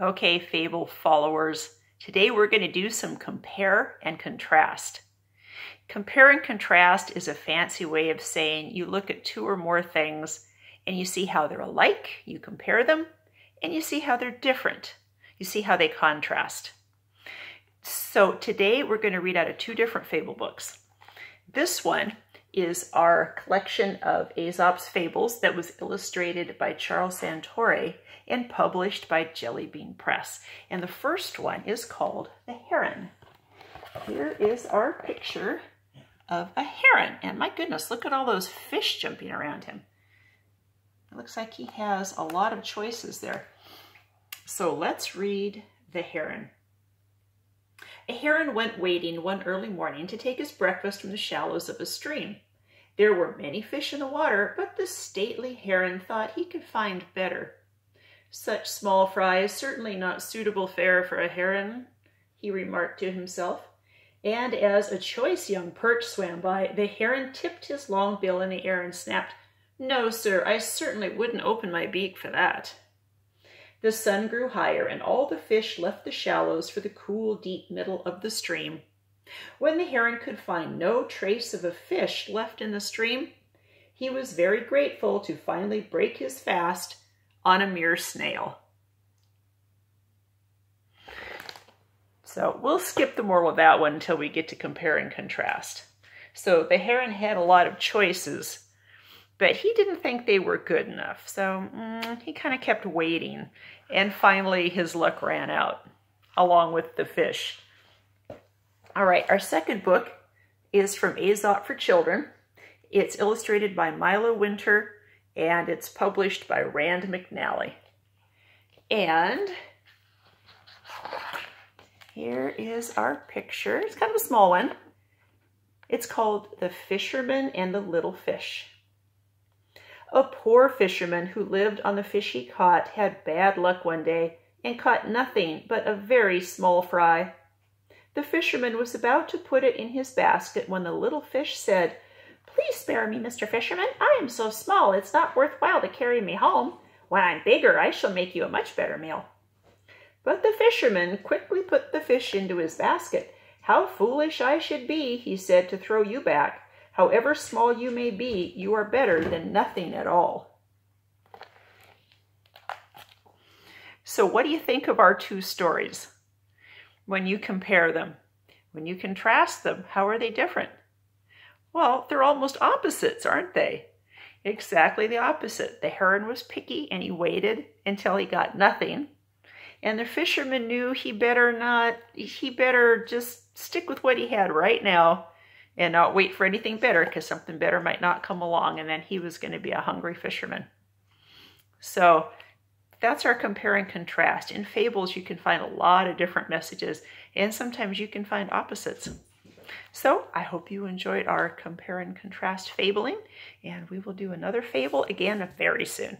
Okay, fable followers, today we're going to do some compare and contrast. Compare and contrast is a fancy way of saying you look at two or more things and you see how they're alike, you compare them, and you see how they're different. You see how they contrast. So today we're going to read out of two different fable books. This one is our collection of Aesop's fables that was illustrated by Charles Santore and published by Jelly Bean Press. And the first one is called The Heron. Here is our picture of a heron. And my goodness, look at all those fish jumping around him. It looks like he has a lot of choices there. So let's read The Heron. A heron went wading one early morning to take his breakfast from the shallows of a stream. There were many fish in the water, but the stately heron thought he could find better. Such small fry is certainly not suitable fare for a heron, he remarked to himself. And as a choice young perch swam by, the heron tipped his long bill in the air and snapped, "No, sir, I certainly wouldn't open my beak for that." The sun grew higher, and all the fish left the shallows for the cool, deep middle of the stream. When the heron could find no trace of a fish left in the stream, he was very grateful to finally break his fast on a mere snail. So we'll skip the moral of that one until we get to compare and contrast. So the heron had a lot of choices, but he didn't think they were good enough. So he kind of kept waiting, and finally his luck ran out, along with the fish. All right, our second book is from Aesop for Children. It's illustrated by Milo Winter, and it's published by Rand McNally. And here is our picture. It's kind of a small one. It's called The Fisherman and the Little Fish. A poor fisherman who lived on the fish he caught had bad luck one day and caught nothing but a very small fry. The fisherman was about to put it in his basket when the little fish said, "Please spare me, Mr. Fisherman. I am so small it's not worthwhile to carry me home. When I'm bigger, I shall make you a much better meal." But the fisherman quickly put the fish into his basket. "How foolish I should be," he said, "to throw you back. However small you may be, you are better than nothing at all." So what do you think of our two stories? When you compare them, when you contrast them, how are they different? Well, they're almost opposites, aren't they? Exactly the opposite. The heron was picky and he waited until he got nothing. And the fisherman knew he better just stick with what he had right now and not wait for anything better, because something better might not come along, and then he was going to be a hungry fisherman. So that's our compare and contrast. In fables, you can find a lot of different messages, and sometimes you can find opposites. So I hope you enjoyed our compare and contrast fabling, and we will do another fable again very soon.